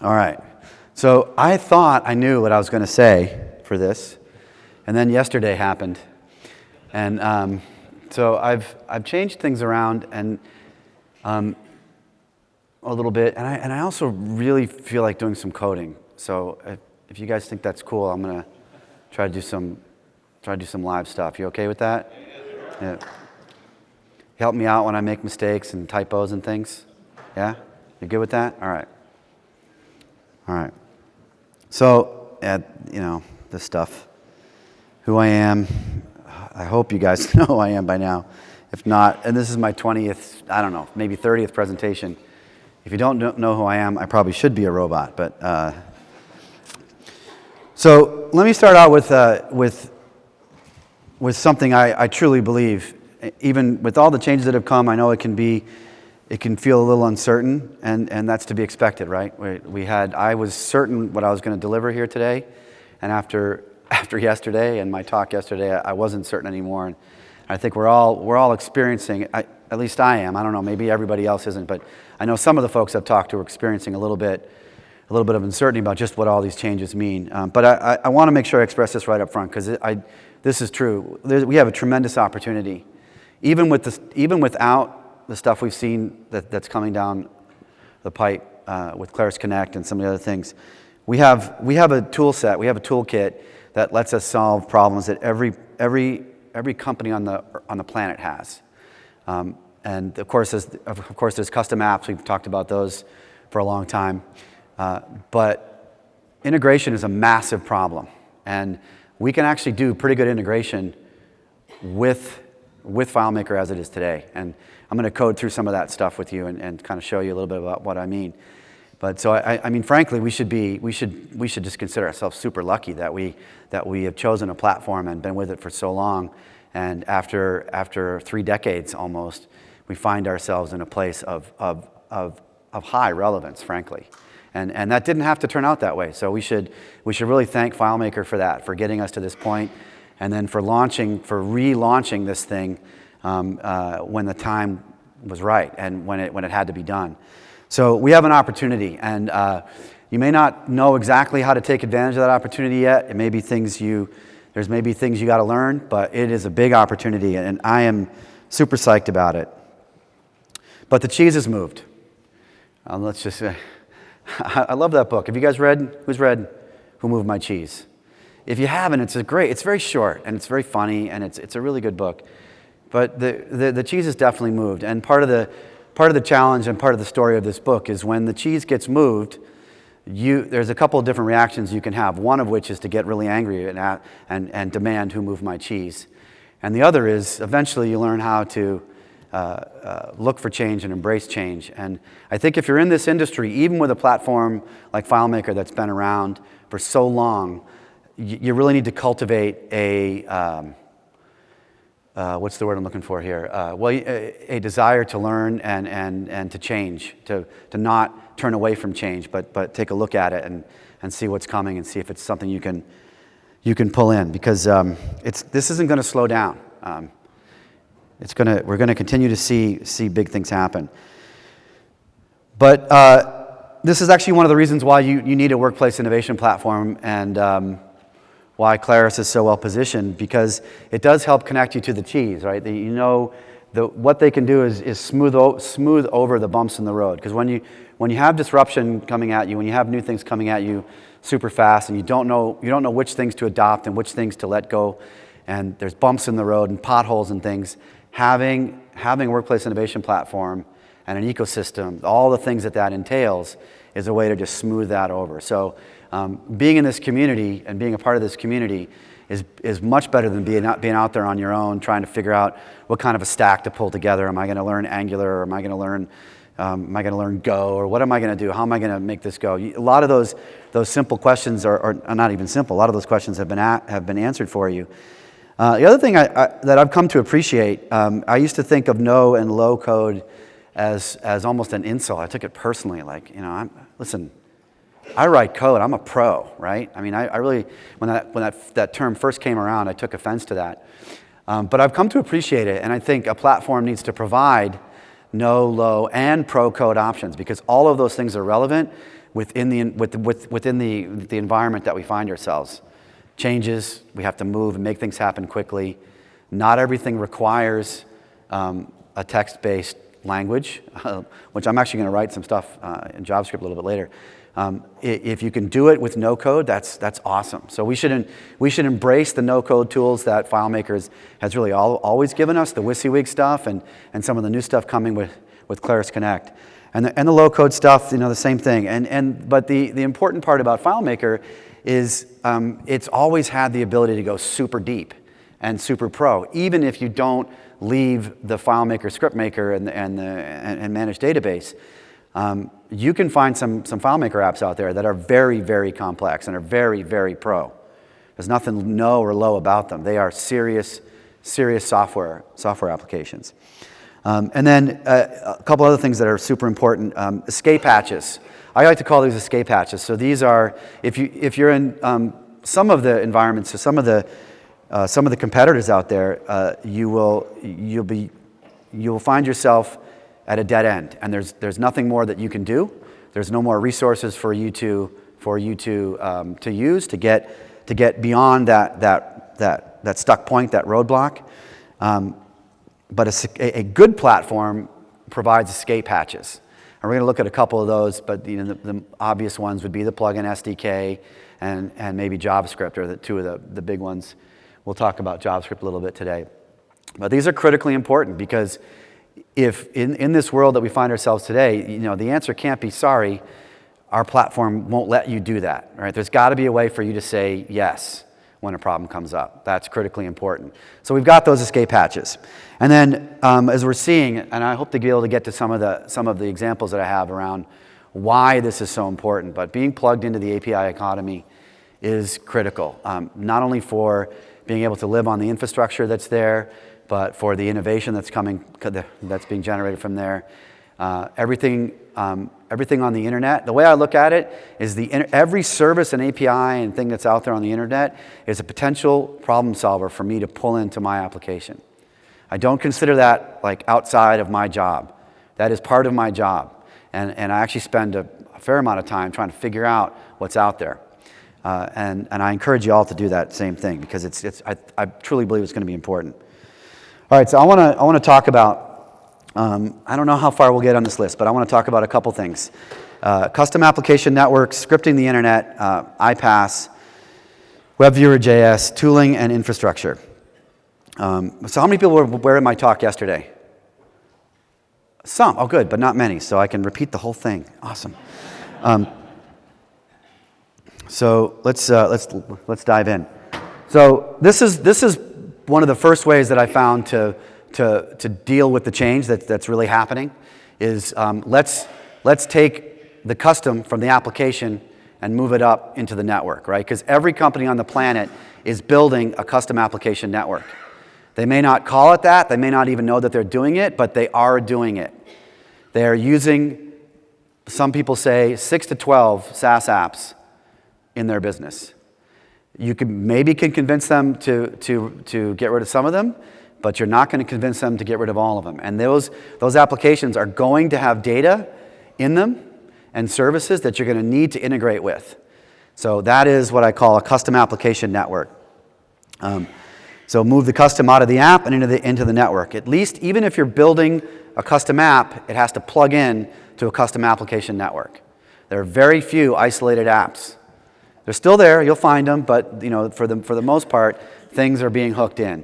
All right. So I thought I knew what I was going to say for this, and then yesterday happened, and so I've changed things around and a little bit, and I also really feel like doing some coding. So if you guys think that's cool, I'm going to try to do some live stuff. You okay with that? Yeah. Help me out when I make mistakes and typos and things. Yeah? You good with that? All right. All right. So, this stuff. Who I am. I hope you guys know who I am by now. If not, and this is my 20th, I don't know, maybe 30th presentation. If you don't know who I am, I probably should be a robot. But so let me start out with something I truly believe. Even with all the changes that have come, I know it can feel a little uncertain, and that's to be expected, right? I was certain what I was going to deliver here today, and after yesterday and my talk yesterday, I wasn't certain anymore. And I think we're all experiencing, at least I am. I don't know, maybe everybody else isn't, but I know some of the folks I've talked to are experiencing a little bit of uncertainty about just what all these changes mean. But I want to make sure I express this right up front, because this is true. We have a tremendous opportunity. Even without the stuff we've seen that's coming down the pipe with Klaris Connect and some of the other things, we have a tool set, we have a toolkit that lets us solve problems that every company on the planet has. And of course, there's custom apps. We've talked about those for a long time. But integration is a massive problem, and we can actually do pretty good integration with FileMaker as it is today. And I'm going to code through some of that stuff with you and kind of show you a little bit about what I mean. But so I mean, frankly, we should just consider ourselves super lucky that we have chosen a platform and been with it for so long. And after 3 decades almost, we find ourselves in a place of high relevance, frankly. And that didn't have to turn out that way. So we should really thank FileMaker for that, for getting us to this point. And then for relaunching this thing when the time was right and when it had to be done. So we have an opportunity, and you may not know exactly how to take advantage of that opportunity yet. It may be there's maybe things you got to learn, but it is a big opportunity, and I am super psyched about it. But the cheese has moved. Let's just say, I love that book. Have you guys read? Who's read Who Moved My Cheese? If you haven't, it's very short, and it's very funny, and it's a really good book. But the cheese has definitely moved, and part of the challenge and part of the story of this book is when the cheese gets moved, there's a couple of different reactions you can have. One of which is to get really angry and demand who moved my cheese, and the other is eventually you learn how to look for change and embrace change. And I think if you're in this industry, even with a platform like FileMaker that's been around for so long, you really need to cultivate what's the word I'm looking for here? A desire to learn and to change, to not turn away from change, but take a look at it and see what's coming and see if it's something you can pull in, because this isn't going to slow down. We're going to continue to see big things happen. But this is actually one of the reasons why you need a workplace innovation platform, and why Klaris is so well positioned, because it does help connect you to the cheese, right? What they can do is smooth over the bumps in the road. Because when you have disruption coming at you, when you have new things coming at you super fast, and you don't know which things to adopt and which things to let go, and there's bumps in the road and potholes and things, having a workplace innovation platform and an ecosystem, all the things that entails, is a way to just smooth that over. So being in this community and being a part of this community is much better than being out there on your own trying to figure out what kind of a stack to pull together. Am I going to learn Angular, or am I going to learn Go, or what am I going to do? How am I going to make this go? A lot of those simple questions are not even simple. A lot of those questions have been answered for you. The other thing that I've come to appreciate, I used to think of no and low code as almost an insult. I took it personally, like, listen, I write code. I'm a pro, right? I mean, I really, when that term first came around, I took offense to that. But I've come to appreciate it, and I think a platform needs to provide no, low, and pro code options, because all of those things are relevant within the environment that we find ourselves. Changes, we have to move and make things happen quickly. Not everything requires a text-based language, which I'm actually going to write some stuff in JavaScript a little bit later. If you can do it with no code, that's awesome. So we should embrace the no code tools that FileMaker has really always given us, the WYSIWYG stuff and some of the new stuff coming with Klaris Connect. And the low code stuff, the same thing. But the important part about FileMaker is it's always had the ability to go super deep and super pro, even if you don't leave the FileMaker script maker and managed database. You can find some FileMaker apps out there that are very, very complex and are very, very pro. There's nothing no or low about them. They are serious software applications. And then a couple other things that are super important. Escape hatches. I like to call these escape hatches. So these are, if you're in some of the environments, so some of the competitors out there, you will find yourself at a dead end, and there's nothing more that you can do. There's no more resources for you to use to get beyond that stuck point, that roadblock. But a good platform provides escape hatches. And we're going to look at a couple of those, but the obvious ones would be the plugin SDK and maybe JavaScript are the two of the big ones. We'll talk about JavaScript a little bit today. But these are critically important because if in this world that we find ourselves today, the answer can't be sorry, our platform won't let you do that, right? There's got to be a way for you to say yes when a problem comes up. That's critically important. So we've got those escape hatches. And then as we're seeing, and I hope to be able to get to some of the examples that I have around why this is so important, but being plugged into the API economy is critical, not only for being able to live on the infrastructure that's there, but for the innovation that's being generated from there. Everything on the internet, the way I look at it is every service and API and thing that's out there on the internet is a potential problem solver for me to pull into my application. I don't consider that like outside of my job. That is part of my job. And I actually spend a fair amount of time trying to figure out what's out there. And I encourage you all to do that same thing because I truly believe it's going to be important. All right, so I want to talk about, I don't know how far we'll get on this list, but I want to talk about a couple things. Custom application networks, scripting the internet, iPaaS, WebViewer.js, tooling, and infrastructure. So how many people were in my talk yesterday? Some. Oh, good, but not many, so I can repeat the whole thing. Awesome. So let's dive in. So this is one of the first ways that I found to deal with the change that's really happening is let's take the custom from the application and move it up into the network, right? Because every company on the planet is building a custom application network. They may not call it that, they may not even know that they're doing it, but they are doing it. They are using, some people say, 6 to 12 SaaS apps in their business. You maybe can convince them to get rid of some of them, but you're not going to convince them to get rid of all of them. And those applications are going to have data in them and services that you're going to need to integrate with. So that is what I call a custom application network. So move the custom out of the app and into the network. At least, even if you're building a custom app, it has to plug in to a custom application network. There are very few isolated apps. They're still there, you'll find them, but for the most part, things are being hooked in.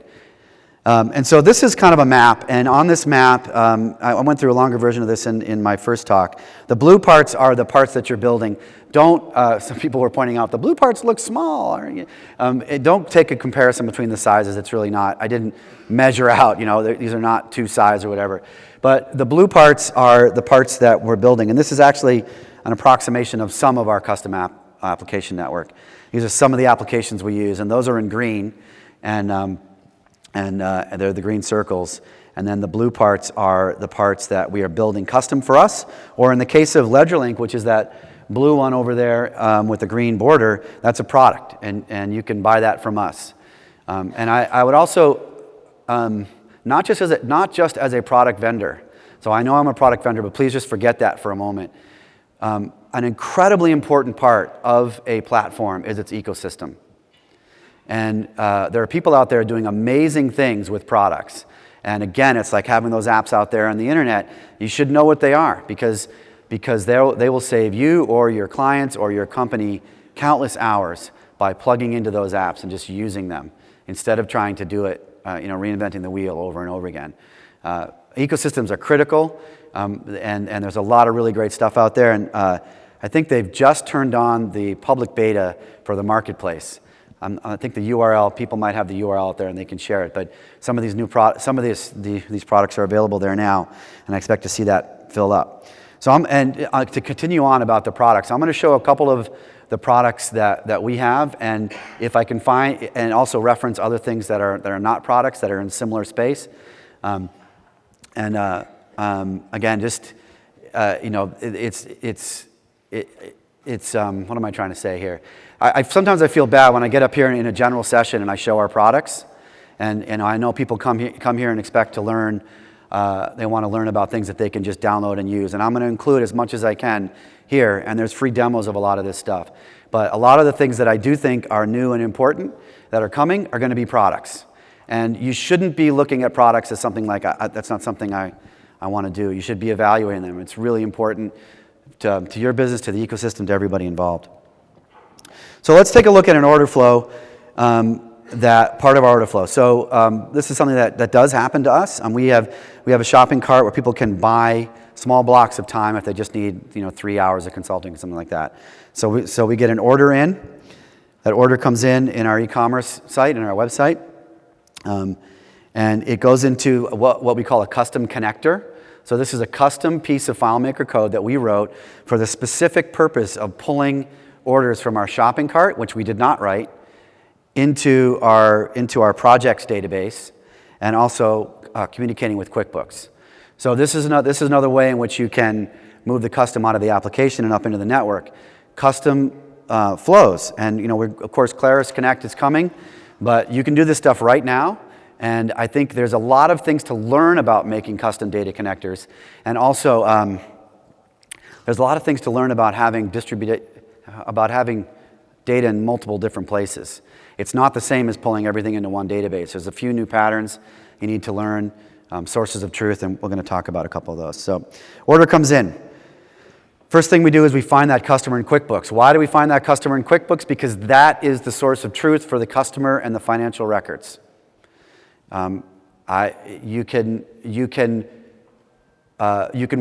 And so this is kind of a map, and on this map, I went through a longer version of this in my first talk. The blue parts are the parts that you're building. Some people were pointing out, the blue parts look small. Don't take a comparison between the sizes, it's really not. I didn't measure out, these are not two sides or whatever. But the blue parts are the parts that we're building, and this is actually an approximation of some of our custom application network. These are some of the applications we use, and those are in green, and they're the green circles. And then the blue parts are the parts that we are building custom for us, or in the case of LedgerLink, which is that blue one over there with the green border, that's a product, and you can buy that from us. And I would also, not just as a product vendor, so I know I'm a product vendor, but please just forget that for a moment. an incredibly important part of a platform is its ecosystem. And there are people out there doing amazing things with products. And again, it's like having those apps out there on the internet. You should know what they are because they will save you or your clients or your company countless hours by plugging into those apps and just using them instead of trying to do it, reinventing the wheel over and over again. Ecosystems are critical, and there's a lot of really great stuff out there. And I think they've just turned on the public beta for the marketplace. I think the URL, people might have the URL out there and they can share it. But some of these new these products are available there now, and I expect to see that fill up. So to continue on about the products, I'm going to show a couple of the products that we have, and if I can find, and also reference other things that are not products that are in similar space. Again, just it's what am I trying to say here? Sometimes I feel bad when I get up here in a general session and I show our products, and I know people come here and expect to learn. They want to learn about things that they can just download and use, and I'm going to include as much as I can here. And there's free demos of a lot of this stuff. But a lot of the things that I do think are new and important that are coming are going to be products. And you shouldn't be looking at products as something like that's not something I want to do. You should be evaluating them. It's really important to your business, to the ecosystem, to everybody involved. So let's take a look at an order flow, that part of our order flow. So this is something that does happen to us. We have a shopping cart where people can buy small blocks of time if they just need 3 hours of consulting or something like that. So we get an order in. That order comes in our e-commerce site, in our website, and it goes into what we call a custom connector. So this is a custom piece of FileMaker code that we wrote for the specific purpose of pulling orders from our shopping cart, which we did not write, into our projects database, and also communicating with QuickBooks. So this is another way in which you can move the custom out of the application and up into the network. Custom flows, and of course klaris Connect is coming, but you can do this stuff right now. And I think there's a lot of things to learn about making custom data connectors, and also there's a lot of things to learn about having data in multiple different places. It's not the same as pulling everything into one database. There's a few new patterns you need to learn, sources of truth, and we're going to talk about a couple of those. So order comes in. First thing we do is we find that customer in QuickBooks. Why do we find that customer in QuickBooks? Because that is the source of truth for the customer and the financial records. You can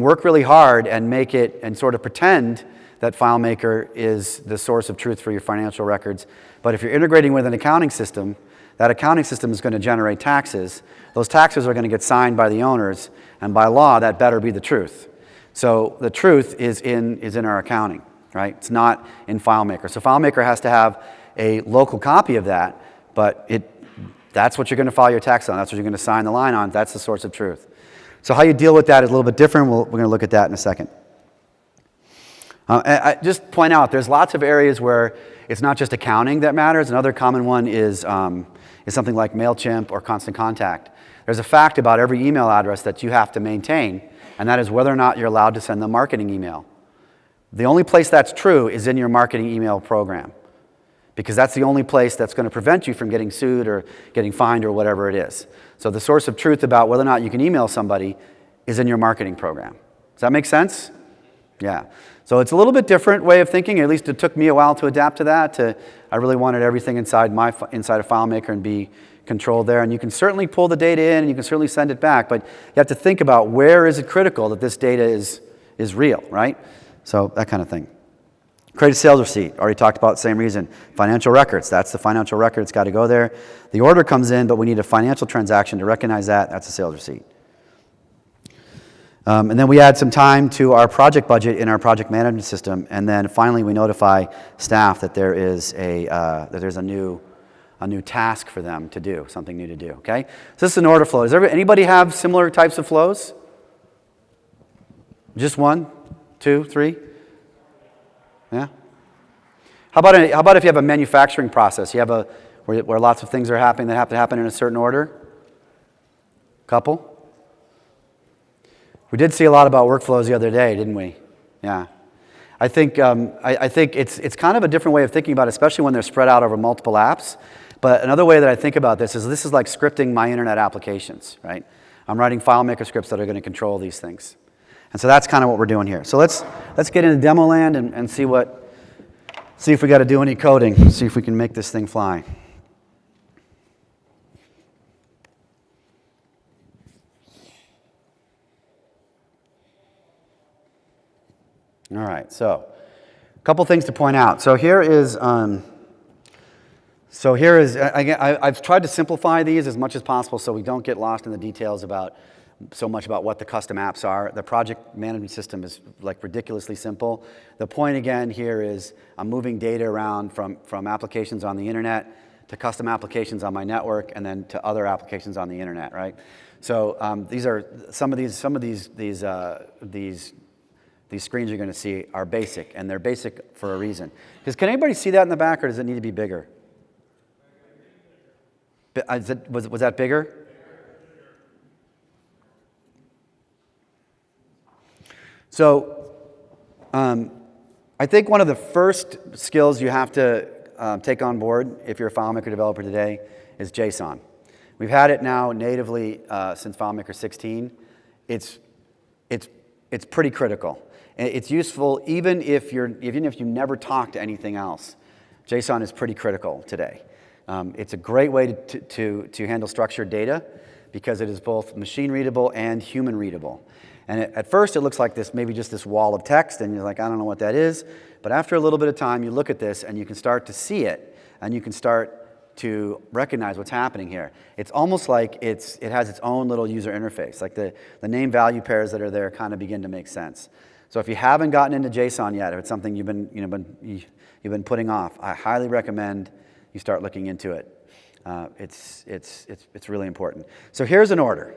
work really hard and make it and sort of pretend that FileMaker is the source of truth for your financial records. But if you're integrating with an accounting system, that accounting system is going to generate taxes. Those taxes are going to get signed by the owners, and by law, that better be the truth. So the truth is in our accounting, right? It's not in FileMaker. So FileMaker has to have a local copy of that, but that's what you're going to file your tax on. That's what you're going to sign the line on. That's the source of truth. So how you deal with that is a little bit different. We're going to look at that in a second. I just point out, there's lots of areas where it's not just accounting that matters. Another common one is something like MailChimp or Constant Contact. There's a fact about every email address that you have to maintain, and that is whether or not you're allowed to send them marketing email. The only place that's true is in your marketing email program, because that's the only place that's going to prevent you from getting sued or getting fined or whatever it is. So the source of truth about whether or not you can email somebody is in your marketing program. Does that make sense? Yeah. So it's a little bit different way of thinking. At least it took me a while to adapt to that. I really wanted everything inside of FileMaker and be controlled there. And you can certainly pull the data in and you can certainly send it back, but you have to think about where is it critical that this data is real, right? So that kind of thing. Create a sales receipt. Already talked about the same reason. Financial records. That's the financial record. It's got to go there. The order comes in, but we need a financial transaction to recognize that. That's a sales receipt. And then we add some time to our project budget in our project management system, and then finally we notify staff that there's a new task for them to do, something new to do. Okay, so this is an order flow. Does anybody have similar types of flows? Just 1, 2, 3? Yeah. How about if you have a manufacturing process? You have where lots of things are happening that have to happen in a certain order. Couple. We did see a lot about workflows the other day, didn't we? Yeah. I think it's kind of a different way of thinking about it, especially when they're spread out over multiple apps. But another way that I think about this is like scripting my internet applications, right? I'm writing FileMaker scripts that are going to control these things. And so that's kind of what we're doing here. So let's get into demo land and see if we got to do any coding, see if we can make this thing fly. All right, so a couple things to point out. So here is again, I've tried to simplify these as much as possible so we don't get lost in the details about so much about what the custom apps are. The project management system is like ridiculously simple. The point again here is I'm moving data around from applications on the internet to custom applications on my network and then to other applications on the internet, right? So these are some of these screens you're going to see are basic, and they're basic for a reason. Because can anybody see that in the back, or does it need to be bigger? Was that bigger? So I think one of the first skills you have to take on board if you're a FileMaker developer today is JSON. We've had it now natively since FileMaker 16. It's pretty critical. It's useful even if you never talk to anything else. JSON is pretty critical today. It's a great way to handle structured data because it is both machine readable and human readable. And at first it looks like maybe just this wall of text, and you're like, I don't know what that is. But after a little bit of time, you look at this and you can start to see it, and you can start to recognize what's happening here. It's almost like it has its own little user interface. Like the name value pairs that are there kind of begin to make sense. So if you haven't gotten into JSON yet, if it's something you've been putting off, I highly recommend you start looking into it. It's really important. So here's an order,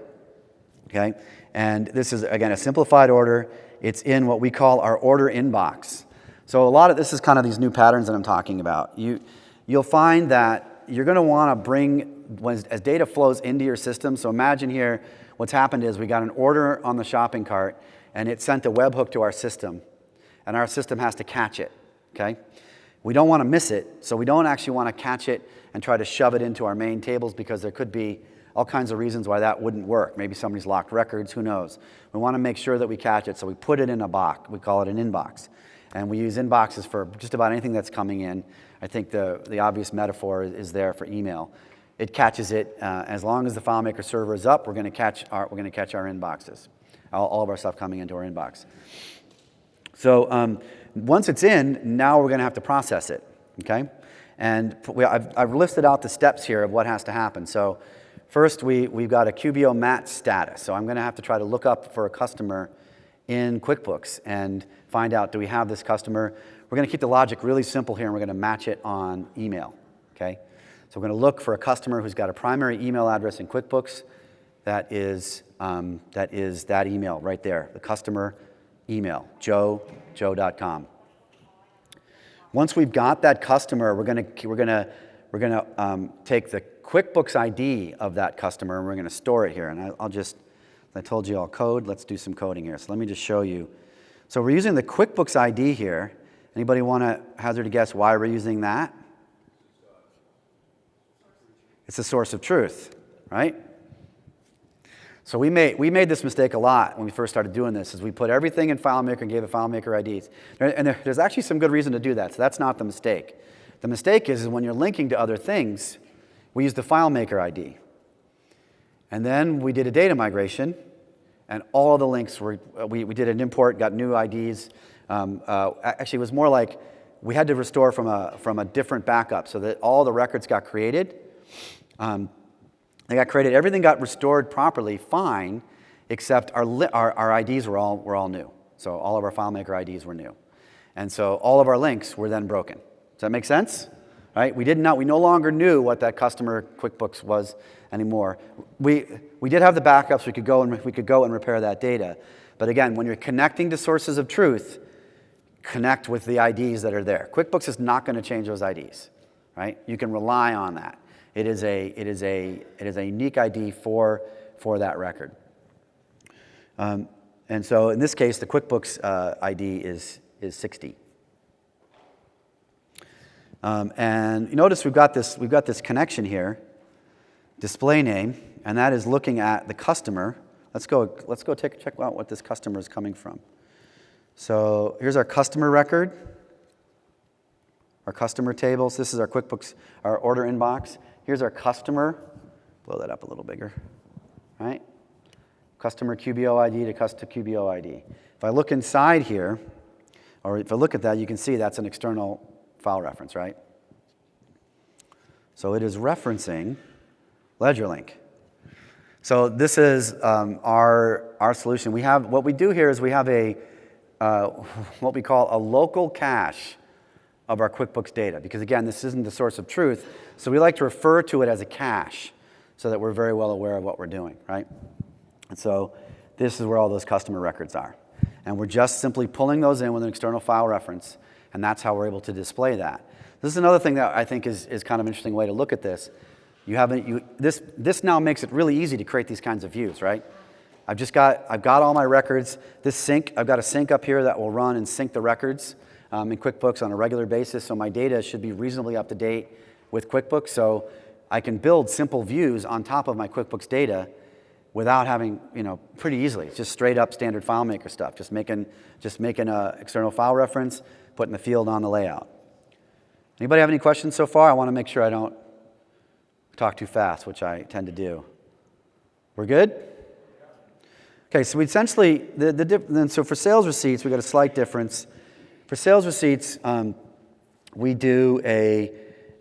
okay? And this is, again, a simplified order. It's in what we call our order inbox. So a lot of this is kind of these new patterns that I'm talking about. You'll find that you're going to want to bring, as data flows into your system, so imagine here what's happened is we got an order on the shopping cart, and it sent a webhook to our system, and our system has to catch it, okay? We don't want to miss it, so we don't actually want to catch it and try to shove it into our main tables because there could be all kinds of reasons why that wouldn't work. Maybe somebody's locked records, who knows? We want to make sure that we catch it, so we put it in a box. We call it an inbox. And we use inboxes for just about anything that's coming in. I think the obvious metaphor is there for email. It catches it. As long as the FileMaker server is up, we're going to catch our inboxes. All of our stuff coming into our inbox. So once it's in, now we're going to have to process it, okay? And I've listed out the steps here of what has to happen. So first, we've got a QBO match status. So I'm going to have to try to look up for a customer in QuickBooks and find out, do we have this customer? We're going to keep the logic really simple here, and we're going to match it on email, okay? So we're going to look for a customer who's got a primary email address in QuickBooks that is that email right there, the customer email, joe.com. Once we've got that customer, we're going to take the QuickBooks ID of that customer, and we're going to store it here. And I told you I'll code. Let's do some coding here. So let me just show you. So we're using the QuickBooks ID here. Anybody want to hazard a guess why we're using that? It's a source of truth, right? So we made this mistake a lot when we first started doing this, is we put everything in FileMaker and gave it FileMaker IDs. And there's actually some good reason to do that, so that's not the mistake. The mistake is when you're linking to other things, we use the FileMaker ID. And then we did a data migration, and all of the links we did an import, got new IDs. Actually, it was more like we had to restore from a different backup so that all the records got created. They got created. Everything got restored properly, fine, except our IDs were all new. So all of our FileMaker IDs were new, and so all of our links were then broken. Does that make sense? Right? We no longer knew what that customer QuickBooks was anymore. We did have the backups. We could go and repair that data. But again, when you're connecting to sources of truth, connect with the IDs that are there. QuickBooks is not going to change those IDs, right? You can rely on that. It is a unique ID for that record. And so in this case, the QuickBooks ID is is 60. And you notice we've got this connection here, display name, and that is looking at the customer. Let's go check out what this customer is coming from. So here's our customer record, our customer tables. This is our QuickBooks, our order inbox. Here's our customer. Blow that up a little bigger, right? Customer QBO ID to customer QBO ID. If I look inside here, or if I look at that, you can see that's an external file reference, right? So it is referencing LedgerLink. So this is our solution. What we do here is we have a what we call a local cache of our QuickBooks data, because again, this isn't the source of truth, so we like to refer to it as a cache so that we're very well aware of what we're doing, right? And so this is where all those customer records are. And we're just simply pulling those in with an external file reference, and that's how we're able to display that. This is another thing that I think is kind of an interesting way to look at this. This now makes it really easy to create these kinds of views, right? I've got all my records. I've got a sync up here that will run and sync the records in QuickBooks on a regular basis, so my data should be reasonably up to date with QuickBooks. So I can build simple views on top of my QuickBooks data without having, pretty easily. It's just straight up standard FileMaker stuff. Just making an external file reference, putting the field on the layout. Anybody have any questions so far? I want to make sure I don't talk too fast, which I tend to do. We're good? Okay, so we essentially, so for sales receipts, we got a slight difference. For sales receipts, we do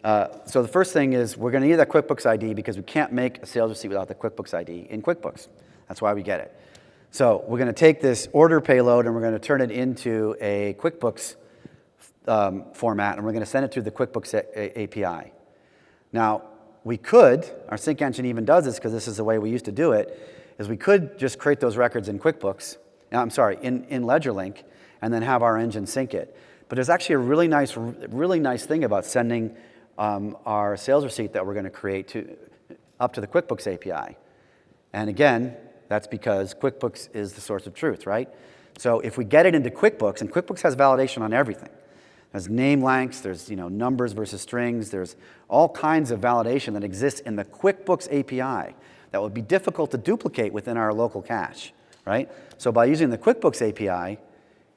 so the first thing is we're going to need that QuickBooks ID because we can't make a sales receipt without the QuickBooks ID in QuickBooks. That's why we get it. So we're going to take this order payload and we're going to turn it into a QuickBooks format, and we're going to send it through the QuickBooks API. Now, our sync engine even does this because this is the way we used to do it, is we could just create those records in QuickBooks, in LedgerLink, and then have our engine sync it. But there's actually a really nice thing about sending our sales receipt that we're going to create up to the QuickBooks API. And again, that's because QuickBooks is the source of truth, right? So if we get it into QuickBooks, and QuickBooks has validation on everything. There's name lengths, there's numbers versus strings, there's all kinds of validation that exists in the QuickBooks API that would be difficult to duplicate within our local cache, right? So by using the QuickBooks API,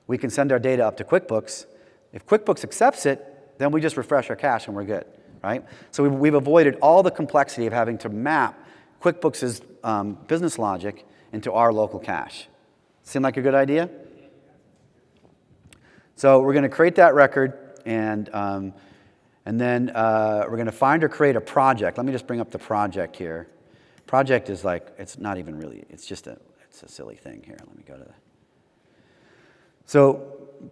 we can send our data up to QuickBooks. If QuickBooks accepts it, then we just refresh our cache and we're good, right? So we've avoided all the complexity of having to map QuickBooks' business logic into our local cache. Seem like a good idea? So we're going to create that record, and then we're going to find or create a project. Let me just bring up the project here. Project is it's not even really, it's a silly thing here. Let me go to that. So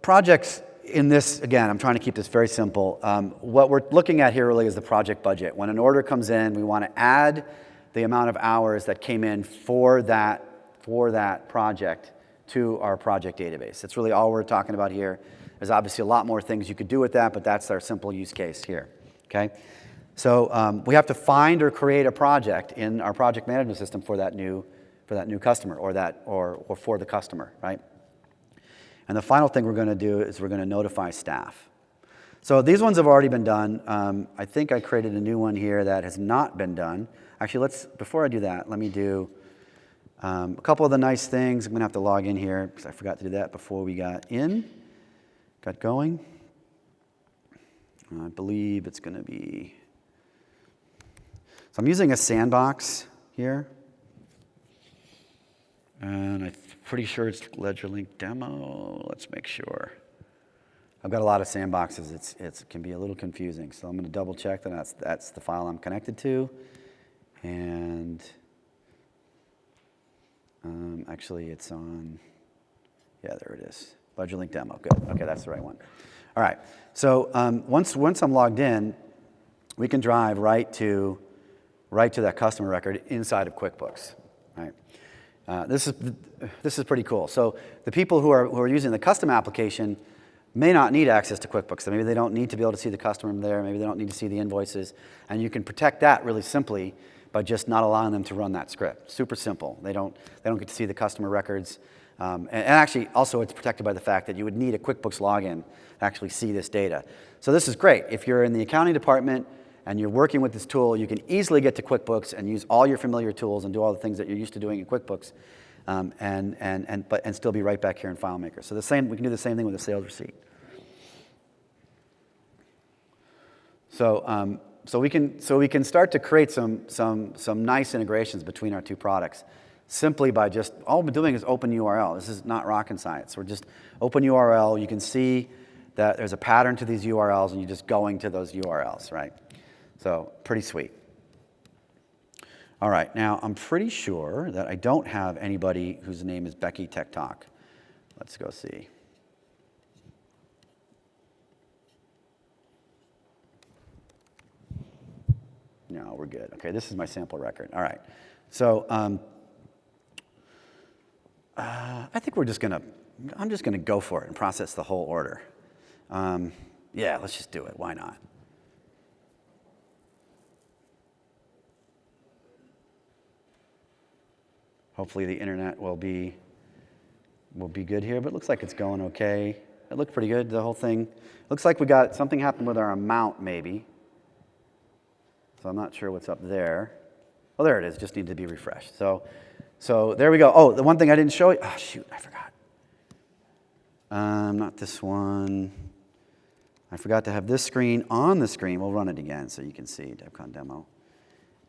projects in this, again, I'm trying to keep this very simple. What we're looking at here really is the project budget. When an order comes in, we want to add the amount of hours that came in for that project to our project database. That's really all we're talking about here. There's obviously a lot more things you could do with that, but that's our simple use case here, okay? So we have to find or create a project in our project management system for that new customer or for the customer, right? And the final thing we're going to do is we're going to notify staff. So these ones have already been done. I think I created a new one here that has not been done. Actually, before I do that, let me do a couple of the nice things. I'm going to have to log in here because I forgot to do that before we got going. I believe it's going to be, so I'm using a sandbox here. And I'm pretty sure it's LedgerLink demo. Let's make sure. I've got a lot of sandboxes. It can be a little confusing. So I'm going to double check that that's the file I'm connected to. And actually it's on, yeah, there it is. LedgerLink demo, good. Okay, that's the right one. All right, so once I'm logged in, we can drive right to that customer record inside of QuickBooks, right? This is pretty cool. So the people who are using the custom application may not need access to QuickBooks. So maybe they don't need to be able to see the customer there. Maybe they don't need to see the invoices. And you can protect that really simply by just not allowing them to run that script. Super simple. They don't get to see the customer records. And actually, also it's protected by the fact that you would need a QuickBooks login to actually see this data. So this is great. If you're in the accounting department and you're working with this tool, you can easily get to QuickBooks and use all your familiar tools and do all the things that you're used to doing in QuickBooks, and still be right back here in FileMaker. So we can do the same thing with a sales receipt. So we can start to create some nice integrations between our two products, simply by just, all we're doing is open URL. This is not rocket science. We're just open URL. You can see that there's a pattern to these URLs, and you're just going to those URLs, right? So pretty sweet. All right, now I'm pretty sure that I don't have anybody whose name is Becky Tech Talk. Let's go see. No, we're good. Okay, this is my sample record. All right. So I think I'm just gonna go for it and process the whole order. Yeah, let's just do it. Why not? Hopefully the internet will be good here, but it looks like it's going okay. It looked pretty good, the whole thing. Looks like we got something happened with our amount, maybe. So I'm not sure what's up there. Oh, there it is. Just need to be refreshed. So there we go. Oh, the one thing I didn't show you. Oh, shoot, I forgot. Not this one. I forgot to have this screen on the screen. We'll run it again so you can see DevCon demo.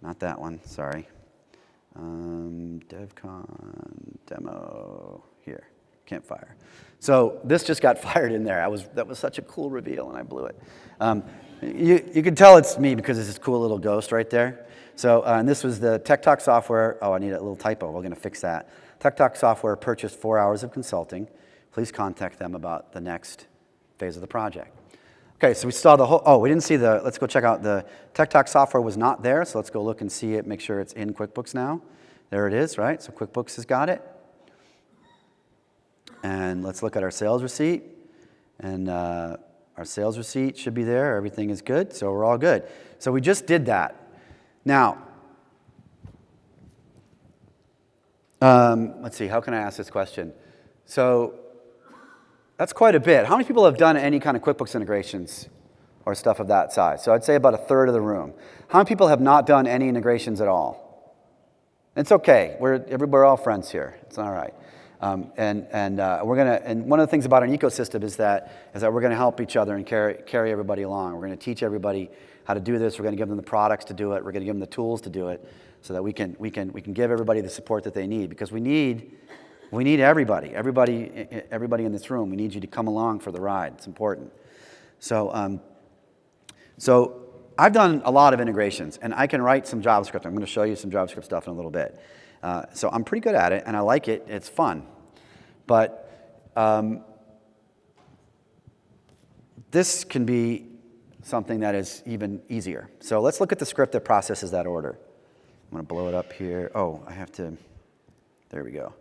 Not that one. Sorry. DevCon demo here. Campfire. So this just got fired in there. That was such a cool reveal, and I blew it. You can tell it's me because it's this cool little ghost right there. So, and this was the Tech Talk software. Oh, I need a little typo. We're going to fix that. Tech Talk software purchased 4 hours of consulting. Please contact them about the next phase of the project. Okay, so we saw the whole, oh, we didn't see let's go check out the Tech Talk software was not there, so let's go look and see it, make sure it's in QuickBooks now. There it is, right? So QuickBooks has got it. And let's look at our sales receipt. And our sales receipt should be there. Everything is good, so we're all good. So we just did that. Now, let's see, how can I ask this question? So that's quite a bit. How many people have done any kind of QuickBooks integrations or stuff of that size? So I'd say about a third of the room. How many people have not done any integrations at all? It's okay. We're all friends here. It's all right. And one of the things about an ecosystem is that we're going to help each other and carry everybody along. We're going to teach everybody how to do this. We're going to give them the products to do it. We're going to give them the tools to do it, so that we can give everybody the support that they need, because we need everybody in this room. We need you to come along for the ride. It's important. So I've done a lot of integrations, and I can write some JavaScript. I'm going to show you some JavaScript stuff in a little bit. So I'm pretty good at it, and I like it. It's fun. But this can be something that is even easier. So let's look at the script that processes that order. I'm going to blow it up here. Oh, I have to. There we go.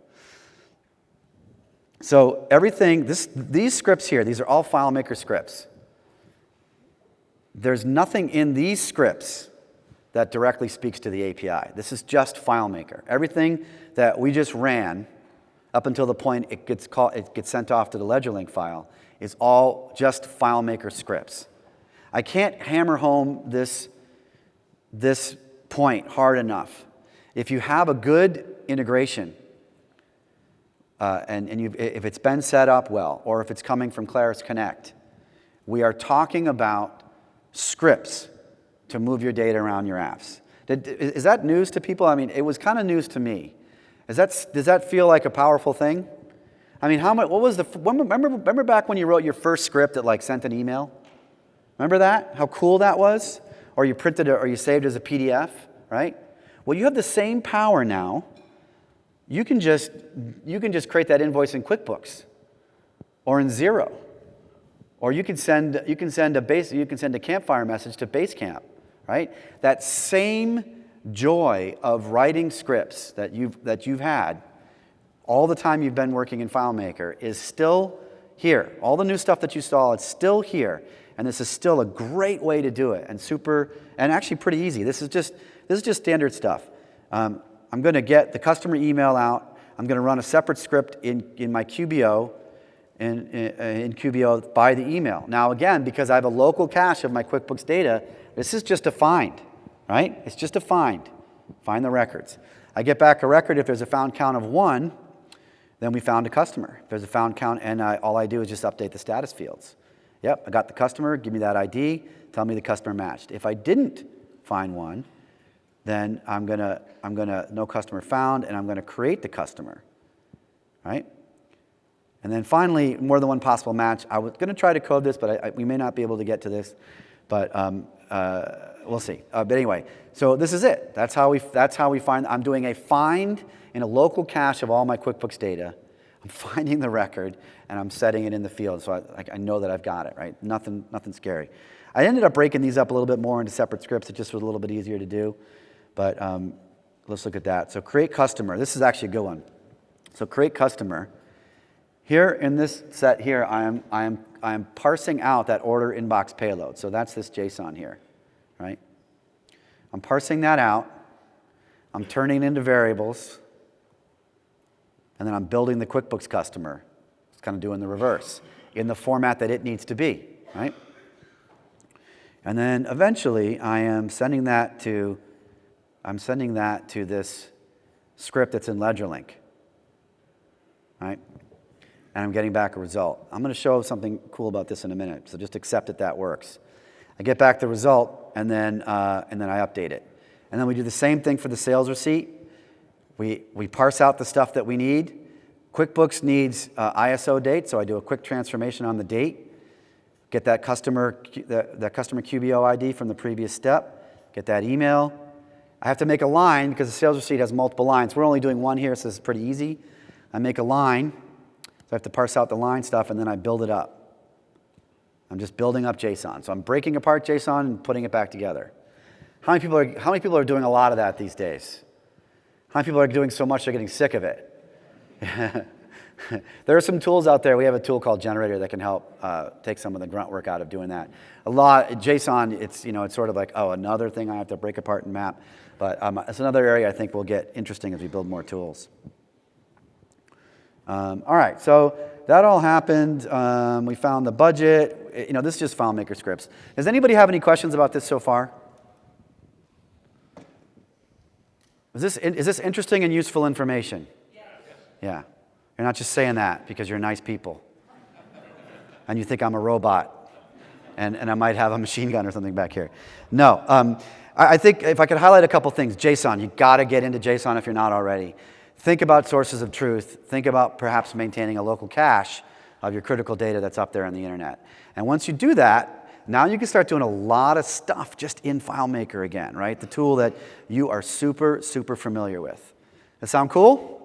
So everything, these scripts here, these are all FileMaker scripts. There's nothing in these scripts that directly speaks to the API. This is just FileMaker. Everything that we just ran up until the point it gets sent off to the LedgerLink file is all just FileMaker scripts. I can't hammer home this point hard enough. If you have a good integration, if it's been set up well, or if it's coming from Klaris Connect, we are talking about scripts to move your data around your apps. Is that news to people? I mean, it was kind of news to me. Does that feel like a powerful thing? I mean, what was remember back when you wrote your first script that sent an email? Remember that? How cool that was? Or you printed it, or you saved it as a PDF, right? Well, you have the same power now. You can just create that invoice in QuickBooks or in Xero. Or you can send a Campfire message to Basecamp, right? That same joy of writing scripts that you've had all the time you've been working in FileMaker is still here. All the new stuff that you saw, it's still here, and this is still a great way to do it, and actually pretty easy. This is just standard stuff. I'm going to get the customer email out. I'm going to run a separate script in my QBO, in QBO by the email. Now again, because I have a local cache of my QuickBooks data, this is just a find, right? It's just a find the records. I get back a record if there's a found count of 1, then we found a customer. If there's a found count, and all I do is just update the status fields. Yep, I got the customer, give me that ID, tell me the customer matched. If I didn't find one, then I'm gonna no customer found, and I'm gonna create the customer, right? And then finally, more than one possible match. I was gonna try to code this, but we may not be able to get to this, but we'll see. But anyway, so this is it. That's how we find. I'm doing a find in a local cache of all my QuickBooks data. I'm finding the record, and I'm setting it in the field, so I know that I've got it, right? Nothing scary. I ended up breaking these up a little bit more into separate scripts. It just was a little bit easier to do, but let's look at that. So create customer. This is actually a good one. So create customer. Here in this set here, I am parsing out that order inbox payload. So that's this JSON here, right? I'm parsing that out. I'm turning it into variables. And then I'm building the QuickBooks customer. It's kind of doing the reverse in the format that it needs to be, right? And then eventually I'm sending that to this script that's in LedgerLink, right? And I'm getting back a result. I'm going to show something cool about this in a minute, so just accept that works. I get back the result, and then I update it. And then we do the same thing for the sales receipt. We parse out the stuff that we need. QuickBooks needs ISO date, so I do a quick transformation on the date. Get that customer QBO ID from the previous step. Get that email. I have to make a line because the sales receipt has multiple lines. We're only doing one here, so this is pretty easy. I make a line, so I have to parse out the line stuff, and then I build it up. I'm just building up JSON. So I'm breaking apart JSON and putting it back together. How many people are doing a lot of that these days? How many people are doing so much they're getting sick of it? There are some tools out there. We have a tool called Generator that can help take some of the grunt work out of doing that. JSON, it's sort of like, oh, another thing I have to break apart and map. But it's another area I think will get interesting as we build more tools. All right, so that all happened. We found the budget. This is just FileMaker scripts. Does anybody have any questions about this so far? Is this interesting and useful information? Yes. Yeah. You're not just saying that because you're nice people. And you think I'm a robot. And I might have a machine gun or something back here. No. I think if I could highlight a couple things. JSON. You've got to get into JSON if you're not already. Think about sources of truth. Think about perhaps maintaining a local cache of your critical data that's up there on the internet. And once you do that, now you can start doing a lot of stuff just in FileMaker again, right? The tool that you are super, super familiar with. That sound cool?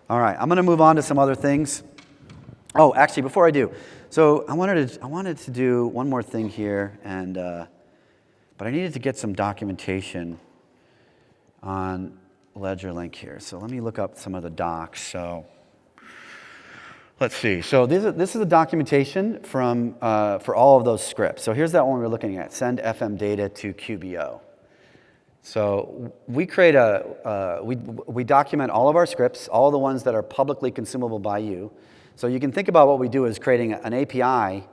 All right, I'm going to move on to some other things. Oh, actually, before I do, so I wanted to do one more thing here, but I needed to get some documentation on LedgerLink here. So let me look up some of the docs. So let's see. So this is the documentation for all of those scripts. So here's that one we're looking at, send FM data to QBO. So we create we document all of our scripts, all the ones that are publicly consumable by you. So you can think about what we do as creating an API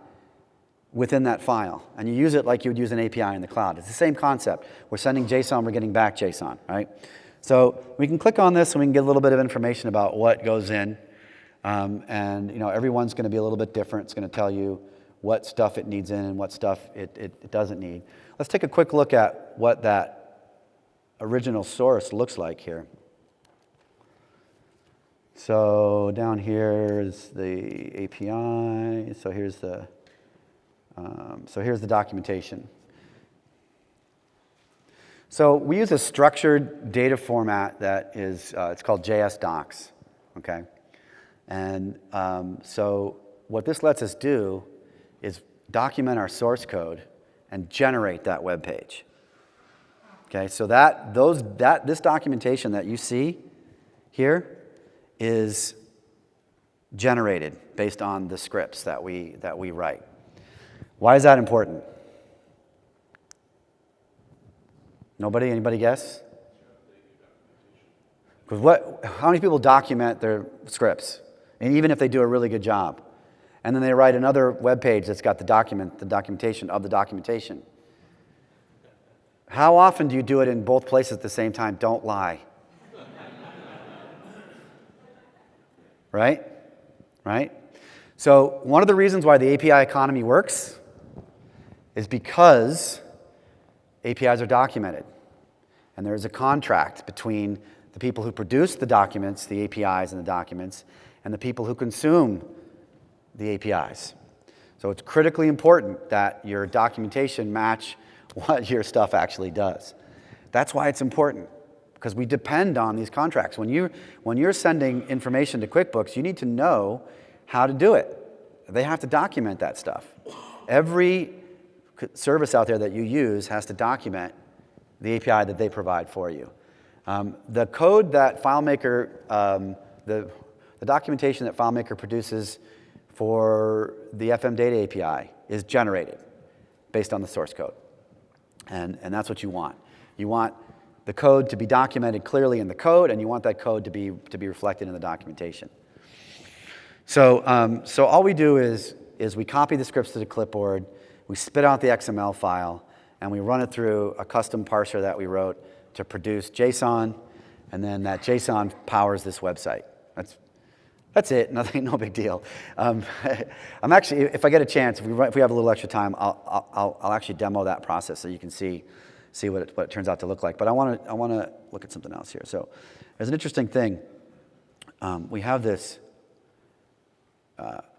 within that file. And you use it like you would use an API in the cloud. It's the same concept. We're sending JSON, we're getting back JSON, right? So we can click on this and we can get a little bit of information about what goes in. And everyone's going to be a little bit different. It's going to tell you what stuff it needs in and what stuff it doesn't need. Let's take a quick look at what that original source looks like here. So down here is the API. So here's the documentation. So we use a structured data format that is it's called JS docs. Okay. And so what this lets us do is document our source code and generate that web page. Okay, so this documentation that you see here is generated based on the scripts that we write. Why is that important? Nobody? Anybody guess? Because how many people document their scripts? And even if they do a really good job. And then they write another web page that's got the documentation of the documentation. How often do you do it in both places at the same time? Don't lie. Right? Right? So one of the reasons why the API economy works is because APIs are documented. And there is a contract between the people who produce the documents, the APIs and the documents, and the people who consume the APIs. So it's critically important that your documentation match what your stuff actually does. That's why it's important, because we depend on these contracts. When you're sending information to QuickBooks, you need to know how to do it. They have to document that stuff. Every service out there that you use has to document the API that they provide for you. The code that FileMaker, the documentation that FileMaker produces for the FM Data API is generated based on the source code. And that's what you want. You want the code to be documented clearly in the code, and you want that code to be reflected in the documentation. So all we do is we copy the scripts to the clipboard, we spit out the XML file, and we run it through a custom parser that we wrote to produce JSON, and then that JSON powers this website. That's it. Nothing, no big deal. I'm actually, if I get a chance, if we have a little extra time, I'll actually demo that process so you can see what it turns out to look like. But I want to look at something else here. So there's an interesting thing. We have this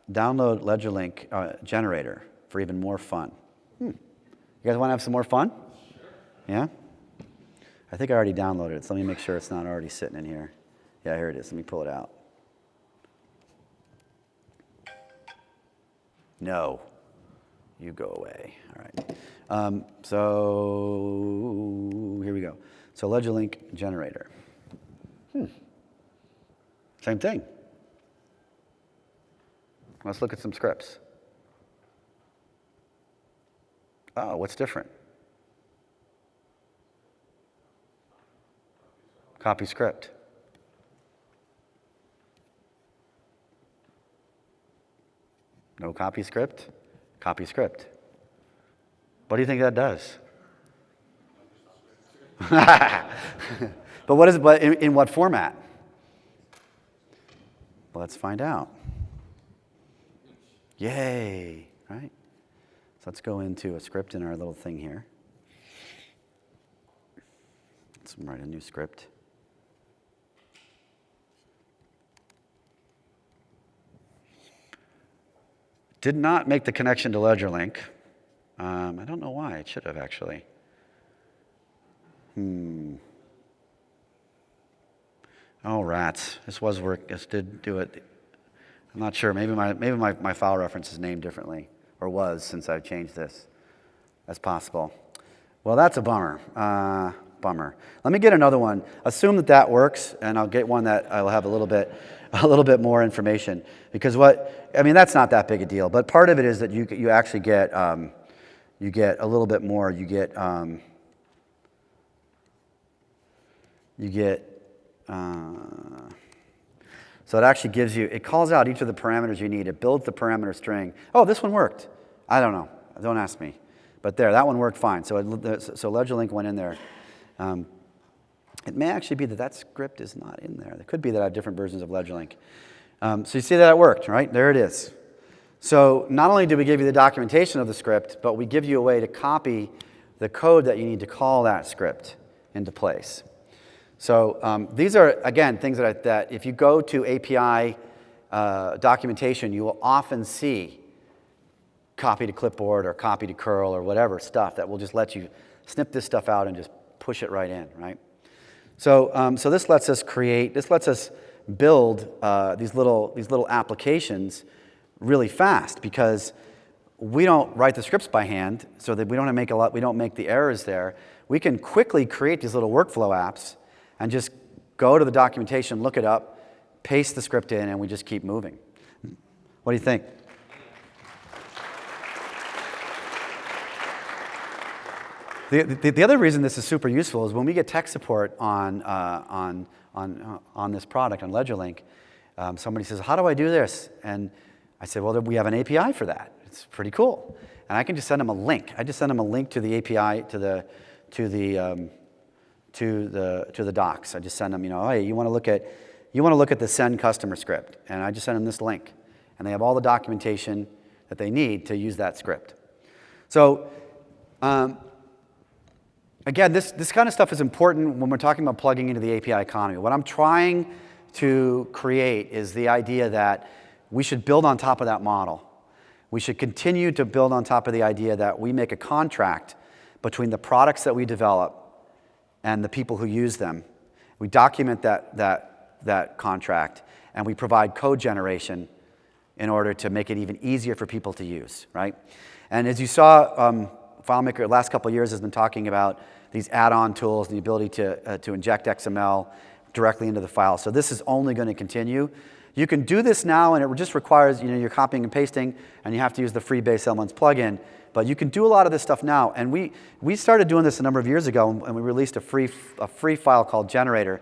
download ledger link generator for even more fun. You guys want to have some more fun? Sure. Yeah? I think I already downloaded it, so let me make sure it's not already sitting in here. Yeah, here it is. Let me pull it out. No. You go away. All right. So here we go. So ledger link generator. Same thing. Let's look at some scripts. Oh, what's different? Copy script. No copy script, copy script. What do you think that does? But in what format? Well, let's find out. Yay, right? So let's go into a script in our little thing here. Let's write a new script. Did not make the connection to LedgerLink. I don't know why. It should have, actually. Oh, rats. This was work. This did do it. I'm not sure. Maybe my file reference is named differently, or was, since I've changed this. That's possible. Well, that's a bummer. Bummer. Let me get another one. Assume that works, and I'll get one that I will have a little bit more information. Because that's not that big a deal. But part of it is that you actually get a little bit more. So it actually gives you, it calls out each of the parameters you need. It builds the parameter string. Oh, this one worked. I don't know. Don't ask me. But that one worked fine. So LedgerLink went in there. It may actually be that script is not in there. It could be that I have different versions of LedgerLink. So you see that it worked, right? There it is. So not only do we give you the documentation of the script, but we give you a way to copy the code that you need to call that script into place. So these are, again, things that if you go to API documentation, you will often see copy to clipboard or copy to curl or whatever stuff that will just let you snip this stuff out and just push it right in, right? So this lets us build these little applications really fast, because we don't write the scripts by hand, so that we don't make the errors there. We can quickly create these little workflow apps and just go to the documentation, look it up, paste the script in, and we just keep moving. What do you think? The other reason this is super useful is when we get tech support on on this product, on LedgerLink, somebody says, how do I do this? And I said, well, we have an API for that. It's pretty cool. And I can just send them a link. I just send them a link to the API, to the docs. I just send them, hey, you want to look at the send customer script, and I just send them this link, and they have all the documentation that they need to use that script. So, again, this kind of stuff is important when we're talking about plugging into the API economy. What I'm trying to create is the idea that we should build on top of that model. We should continue to build on top of the idea that we make a contract between the products that we develop and the people who use them. We document that contract, and we provide code generation in order to make it even easier for people to use, right? And as you saw, FileMaker the last couple of years has been talking about these add-on tools and the ability to inject XML directly into the file. So this is only going to continue. You can do this now, and it just requires, you're copying and pasting, and you have to use the free Base Elements plugin. But you can do a lot of this stuff now. And we started doing this a number of years ago, and we released a free file called Generator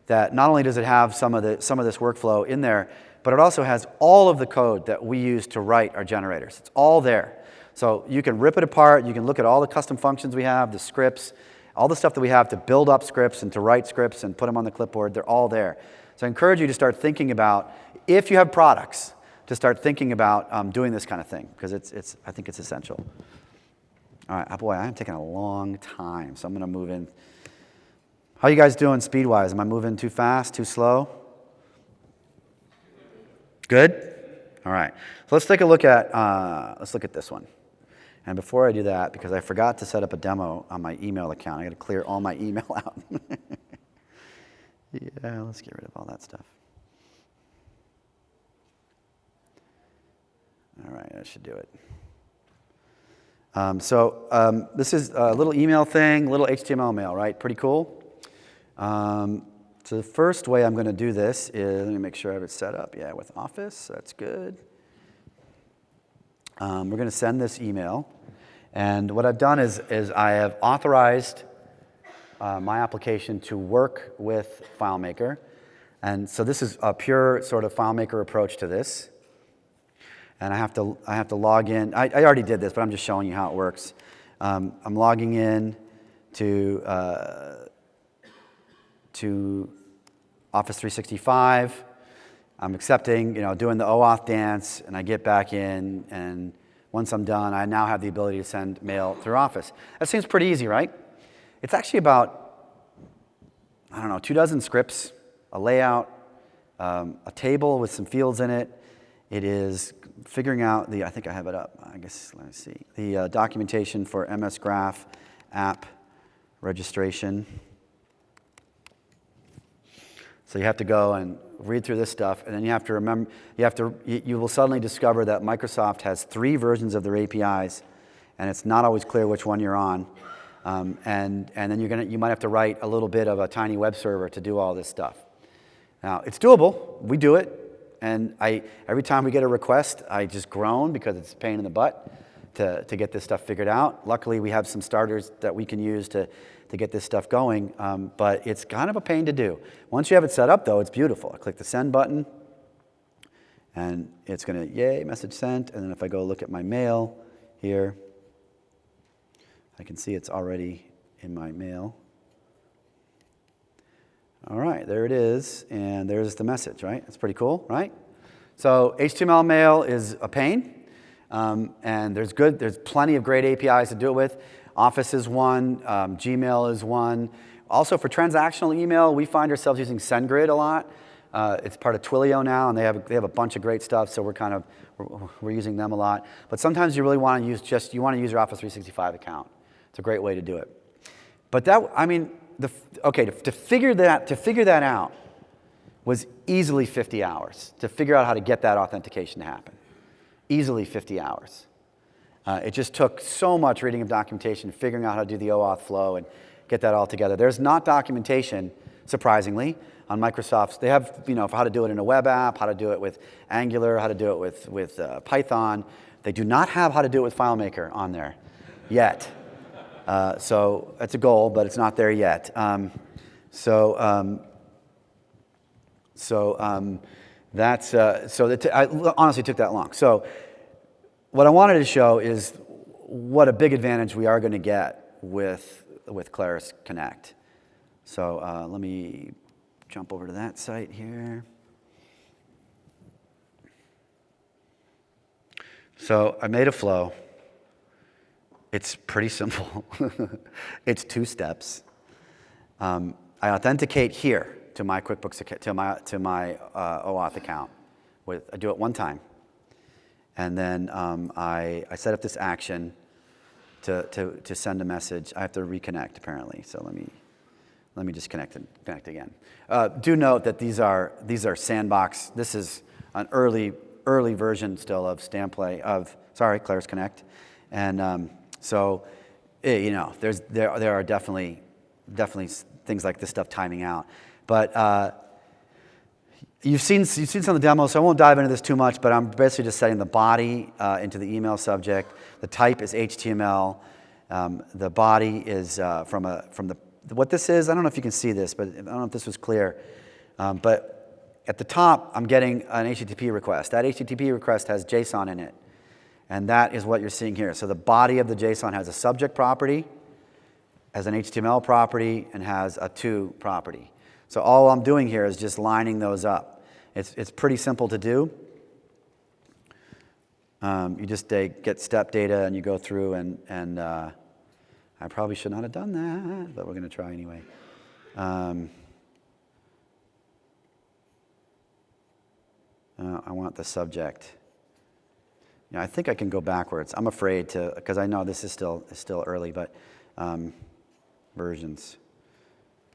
that not only does it have some of this workflow in there, but it also has all of the code that we use to write our generators. It's all there. So you can rip it apart. You can look at all the custom functions we have, the scripts, all the stuff that we have to build up scripts and to write scripts and put them on the clipboard. They're all there. So I encourage you to start thinking about, if you have products, to start thinking about doing this kind of thing, because I think it's essential. All right, boy, I am taking a long time, so I'm going to move in. How are you guys doing speed-wise? Am I moving too fast, too slow? Good? All right. So let's take a look at this one. And before I do that, because I forgot to set up a demo on my email account, I got to clear all my email out. Yeah, let's get rid of all that stuff. All right, that should do it. This is a little email thing, little HTML mail, right? Pretty cool. So the first way I'm going to do this is, let me make sure I have it set up. Yeah, with Office, that's good. We're going to send this email. And what I've done is I have authorized my application to work with FileMaker. And so this is a pure sort of FileMaker approach to this. And I have to log in. I already did this, but I'm just showing you how it works. I'm logging in to Office 365. I'm accepting, doing the OAuth dance, and I get back in, and once I'm done, I now have the ability to send mail through Office. That seems pretty easy, right? It's actually about, 24 scripts, a layout, a table with some fields in it. It is figuring out I think I have it up, I guess, let me see. The documentation for MS Graph app registration. So you have to go and read through this stuff, and then you have to remember, you will suddenly discover that Microsoft has 3 versions of their APIs, and it's not always clear which one you're on. And then you might have to write a little bit of a tiny web server to do all this stuff. Now, it's doable. We do it. And every time we get a request, I just groan because it's a pain in the butt to get this stuff figured out. Luckily, we have some starters that we can use to get this stuff going, but it's kind of a pain to do. Once you have it set up, though, it's beautiful. I click the send button, and it's going to, yay, message sent. And then if I go look at my mail here, I can see it's already in my mail. All right, there it is, and there's the message, right? That's pretty cool, right? So HTML mail is a pain, and there's plenty of great APIs to do it with. Office is one, Gmail is one. Also for transactional email, we find ourselves using SendGrid a lot. It's part of Twilio now, and they have a bunch of great stuff, so we're using them a lot. But sometimes you really want to use your Office 365 account. It's a great way to do it. But to figure that out was easily 50 hours to figure out how to get that authentication to happen. Easily 50 hours. It just took so much reading of documentation, figuring out how to do the OAuth flow and get that all together. There's not documentation, surprisingly, on Microsoft's. They have, for how to do it in a web app, how to do it with Angular, how to do it with Python. They do not have how to do it with FileMaker on there yet. So it's a goal, but it's not there yet. So I honestly took that long. So what I wanted to show is what a big advantage we are going to get with Klaris Connect. So let me jump over to that site here. So I made a flow. It's pretty simple. It's 2 steps. I authenticate here to my QuickBooks account, to my OAuth account. I do it 1 time, and then I set up this action to send a message. I have to reconnect apparently. So let me just connect again. Do note that these are sandbox. This is an early version still of Klaris Connect, and so there are definitely things like this stuff timing out. But you've seen some of the demos, so I won't dive into this too much. But I'm basically just setting the body into the email subject. The type is HTML. The body is from what this is. I don't know if you can see this, but I don't know if this was clear. But at the top, I'm getting an HTTP request. That HTTP request has JSON in it. And that is what you're seeing here. So the body of the JSON has a subject property, has an HTML property, and has a to property. So all I'm doing here is just lining those up. It's pretty simple to do. You just get step data and you go through and I probably should not have done that, but we're going to try anyway. I want the subject. I think I can go backwards. I'm afraid to, because I know this is still early, but versions.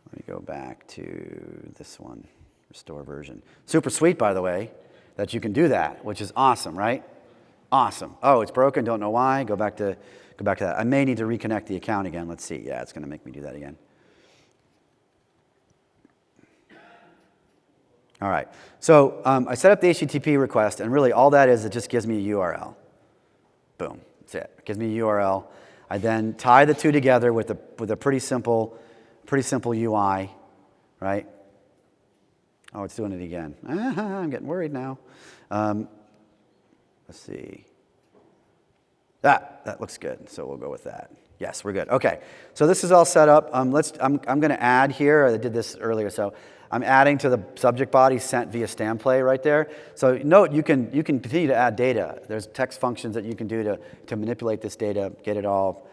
Let me go back to this one, restore version. Super sweet, by the way, that you can do that, which is awesome, right? Awesome. Oh, it's broken, don't know why. Go back to that. I may need to reconnect the account again. Let's see. Yeah, it's going to make me do that again. All right. So I set up the HTTP request, and really all that is, it just gives me a URL. Boom. That's it. It gives me a URL. I then tie the two together with a pretty simple UI, right? Oh, it's doing it again. I'm getting worried now. Let's see. That looks good, so we'll go with that. Yes, we're good. Okay, so this is all set up. I'm going to add here. I did this earlier, so I'm adding to the subject body sent via Stamplay right there. So note you can continue to add data. There's text functions that you can do to manipulate this data, get it all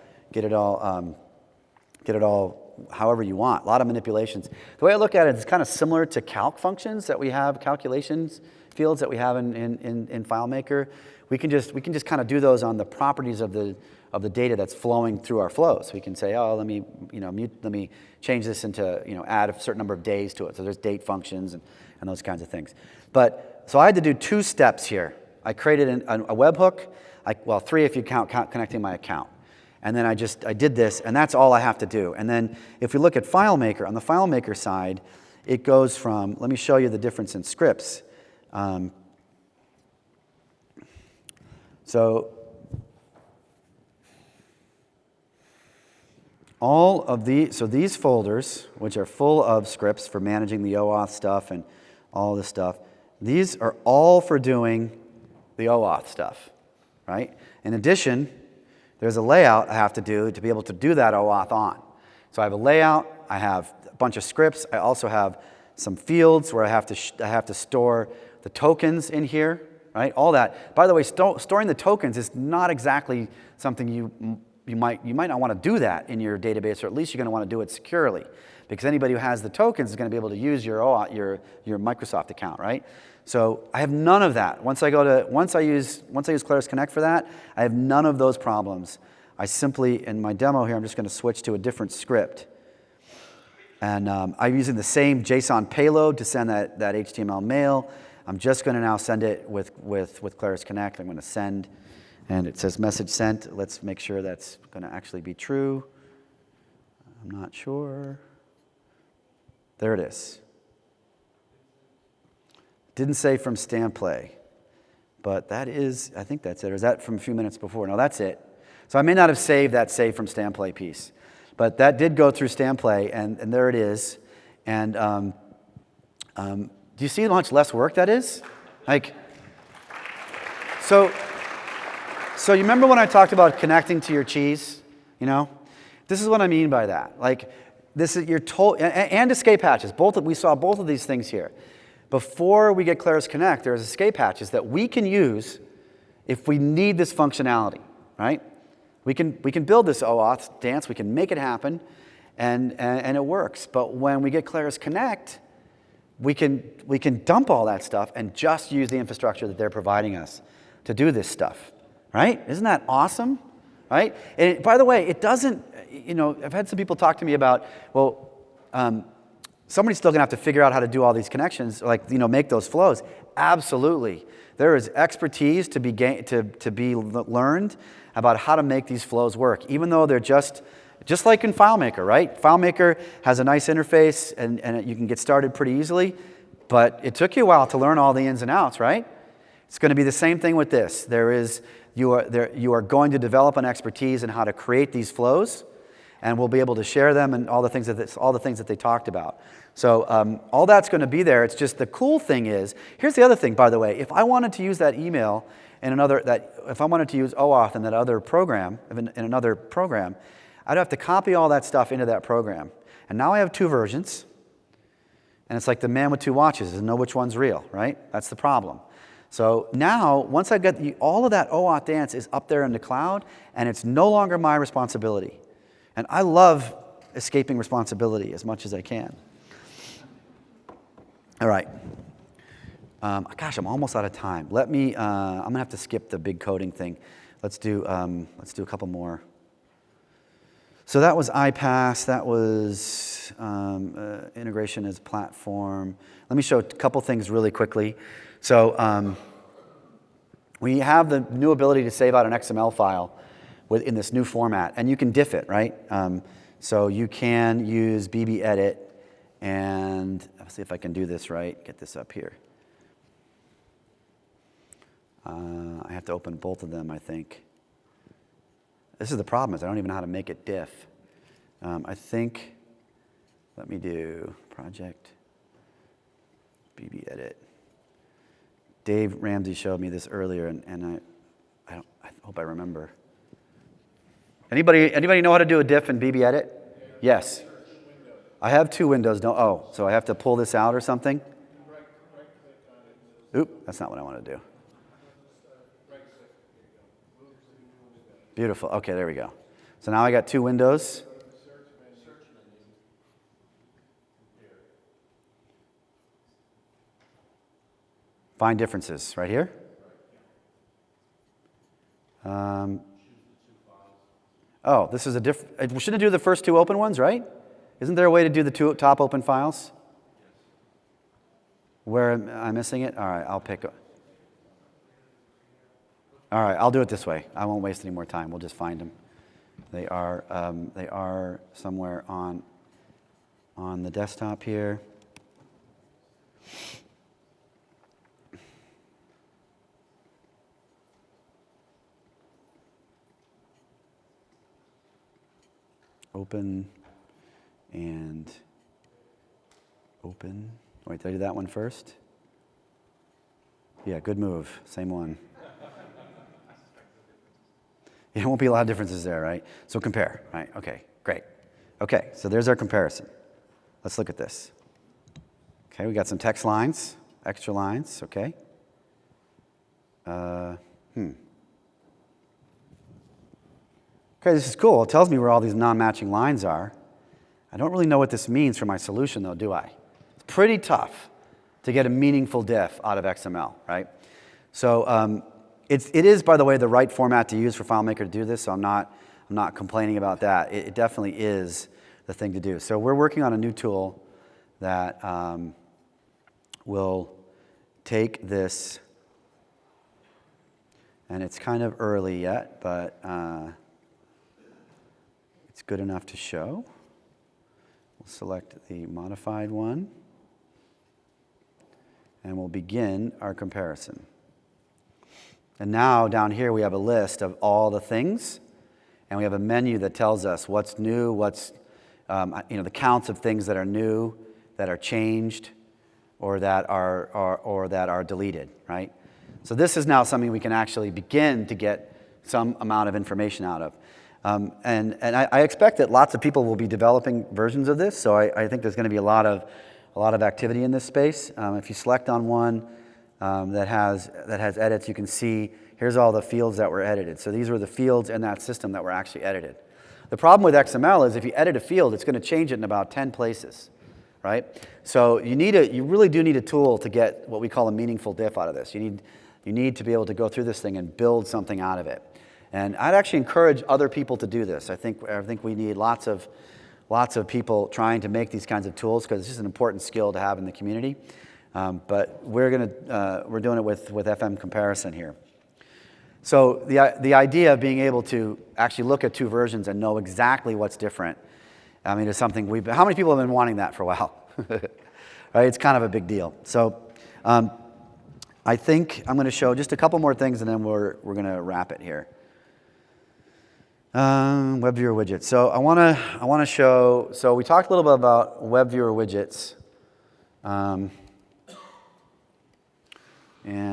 however you want. A lot of manipulations. The way I look at it is kind of similar to calc functions that we have, calculations fields that we have in FileMaker. We can just kind of do those on the properties of the data that's flowing through our flows. We can say, oh, let me change this into, add a certain number of days to it. So there's date functions and those kinds of things. So I had to do 2 steps here. I created a webhook, 3 if you count connecting my account. And then I did this, and that's all I have to do. And then if we look at FileMaker, on the FileMaker side, it goes from, let me show you the difference in scripts. So these folders, which are full of scripts for managing the OAuth stuff and all this stuff, these are all for doing the OAuth stuff, right? In addition, there's a layout I have to do to be able to do that OAuth on. So I have a layout, I have a bunch of scripts, I also have some fields where I have to store the tokens in here, right? All that. By the way, storing the tokens is not exactly something you might not want to do that in your database, or at least you're going to want to do it securely, because anybody who has the tokens is going to be able to use your Microsoft account, right? So I have none of that. Once I use Klaris Connect for that, I have none of those problems. I simply, in my demo here, I'm just going to switch to a different script. And I'm using the same JSON payload to send that HTML mail. I'm just going to now send it with Klaris Connect. I'm going to send, and it says message sent. Let's make sure that's going to actually be true. I'm not sure. There it is. Didn't say from Stamplay, but that is, I think that's it. Or is that from a few minutes before? No, that's it. So I may not have saved that save from Stamplay piece, but that did go through Stamplay, and there it is. And Do you see how much less work that is? Like, so you remember when I talked about connecting to your cheese? You know, this is what I mean by that. Like, this is your and escape hatches. We saw both of these things here. Before we get Klaris Connect, there's escape hatches that we can use if we need this functionality, right? We can build this OAuth dance. We can make it happen, and it works. But when we get Klaris Connect, we can dump all that stuff and just use the infrastructure that they're providing us to do this stuff, right? Isn't that awesome, right? And by the way, it doesn't, you know, I've had some people talk to me about, well, somebody's still going to have to figure out how to do all these connections, like, you know, make those flows. Absolutely. There is expertise to be learned about how to make these flows work, even though they're just like in FileMaker, right? FileMaker has a nice interface, and you can get started pretty easily, but it took you a while to learn all the ins and outs, right? It's going to be the same thing with this. You are going to develop an expertise in how to create these flows, and we'll be able to share them and all the things that they talked about. So all that's going to be there. It's just the cool thing is, here's the other thing, by the way. If I wanted to use that email if I wanted to use OAuth in that other program, in another program, I'd have to copy all that stuff into that program. And now I have two versions, and it's like the man with two watches doesn't know which one's real, right? That's the problem. So now, once I get all of that OAuth dance is up there in the cloud, and it's no longer my responsibility. And I love escaping responsibility as much as I can. All right. Gosh, I'm almost out of time. I'm gonna have to skip the big coding thing. Let's do a couple more. So that was iPaaS. That was integration as platform. Let me show a couple things really quickly. So we have the new ability to save out an XML file in this new format, and you can diff it, right? So you can use BBEdit, and let's see if I can do this right. Get this up here. I have to open both of them, I think. This is the problem, is I don't even know how to make it diff. I think, let me do project BBEdit. Dave Ramsey showed me this earlier, and I hope I remember. Anybody know how to do a diff in BBEdit? Yes. I have two windows. So I have to pull this out or something? Oop, that's not what I want to do. Beautiful. Okay, there we go. So now I got two windows. Find differences right here. This is a different. Shouldn't it do the first two open ones, right? Isn't there a way to do the two top open files? Where am I missing it? All right, I'll pick. All right, I'll do it this way. I won't waste any more time. We'll just find them. They are somewhere on the desktop here. Open and open. Wait, did I do that one first? Yeah, good move. Same one. Yeah, there won't be a lot of differences there, right? So compare, right? Okay, great. Okay, so there's our comparison. Let's look at this. Okay, we got some text lines, extra lines, okay. Okay, this is cool. It tells me where all these non-matching lines are. I don't really know what this means for my solution, though, do I? It's pretty tough to get a meaningful diff out of XML, right? So it is, by the way, the right format to use for FileMaker to do this, so I'm not complaining about that. It definitely is the thing to do. So we're working on a new tool that will take this, and it's kind of early yet, but it's good enough to show. We'll select the modified one, and we'll begin our comparison. And now down here we have a list of all the things, and we have a menu that tells us what's new, what's the counts of things that are new, that are changed, or that are deleted, right? So this is now something we can actually begin to get some amount of information out of. And I expect that lots of people will be developing versions of this, so I think there's going to be a lot of activity in this space. If you select on one that has edits, you can see here's all the fields that were edited. So these were the fields in that system that were actually edited. The problem with XML is if you edit a field, it's going to change it in about 10 places, right? So you really do need a tool to get what we call a meaningful diff out of this. You need to be able to go through this thing and build something out of it. And I'd actually encourage other people to do this. I think we need lots of people trying to make these kinds of tools because it's just an important skill to have in the community. But we're doing it with FM comparison here. So the idea of being able to actually look at two versions and know exactly what's different, I mean, is something how many people have been wanting that for a while? Right? It's kind of a big deal. So I think I'm going to show just a couple more things and then we're going to wrap it here. Web Viewer Widget. So I want to show. So we talked a little bit about Web Viewer Widgets. And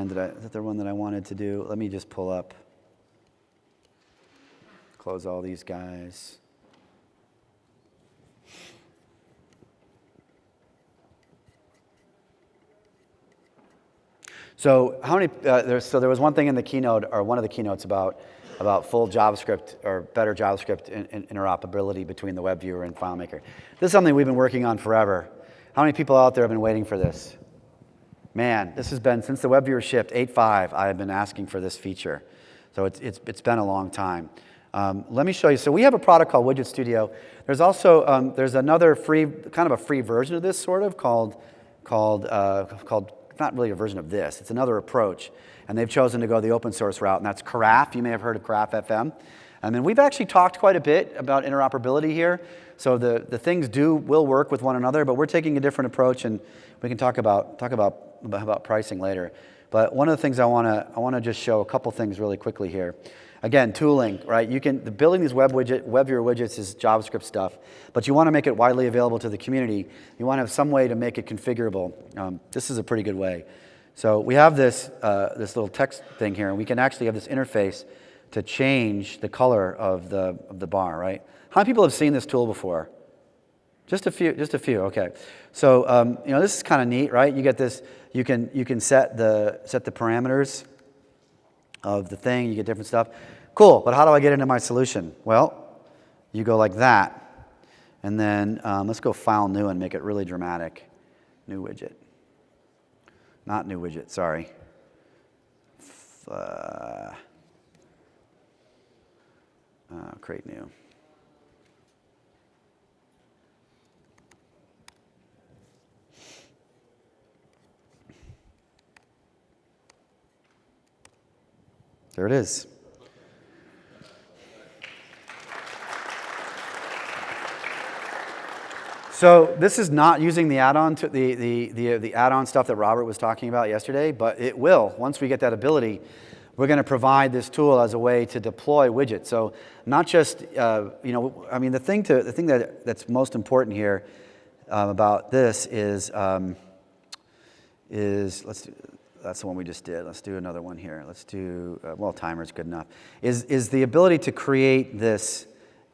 is that the one that I wanted to do? Let me just pull up. Close all these guys. So how many? There was one thing in the keynote, or one of the keynotes about full JavaScript or better JavaScript interoperability between the web viewer and FileMaker. This is something we've been working on forever. How many people out there have been waiting for this? Man, this has been, since the web viewer shipped 8.5, I have been asking for this feature. So it's been a long time. Let me show you. So we have a product called Widget Studio. There's also, there's another free, kind of a free version of this sort of called not really a version of this. It's another approach. And they've chosen to go the open source route, and that's Karaf. You may have heard of Karaf FM. I mean, we've actually talked quite a bit about interoperability here. So the things will work with one another, but we're taking a different approach, and we can talk about pricing later. But one of the things I want to just show a couple things really quickly here. Again, tooling, right? Building these web viewer widgets is JavaScript stuff, but you want to make it widely available to the community. You want to have some way to make it configurable. This is a pretty good way. So we have this little text thing here, and we can actually have this interface to change the color of the bar, right? How many people have seen this tool before? Just a few. Okay. So this is kind of neat, right? You get this. You can set the parameters of the thing. You get different stuff. Cool. But how do I get into my solution? Well, you go like that, and then let's go File New and make it really dramatic. New widget. Not new widget. Sorry. Create new. There it is. So this is not using the add-on to the add-on stuff that Robert was talking about yesterday, but it will. Once we get that ability, we're going to provide this tool as a way to deploy widgets. So not just I mean the thing that's most important here about this is that's the one we just did. Let's do another one here. Let's do, timer's good enough. Is the ability to create this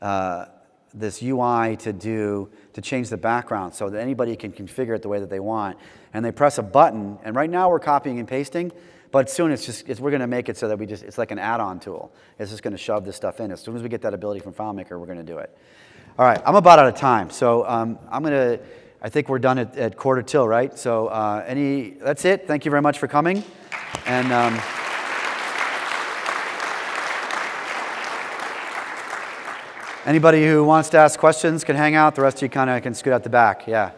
UI to change the background so that anybody can configure it the way that they want. And they press a button, and right now we're copying and pasting, but soon we're going to make it so that it's like an add-on tool. It's just going to shove this stuff in. As soon as we get that ability from FileMaker, we're going to do it. All right, I'm about out of time, so I think we're done at quarter till, right? So that's it. Thank you very much for coming. And anybody who wants to ask questions can hang out. The rest of you kind of can scoot out the back. Yeah.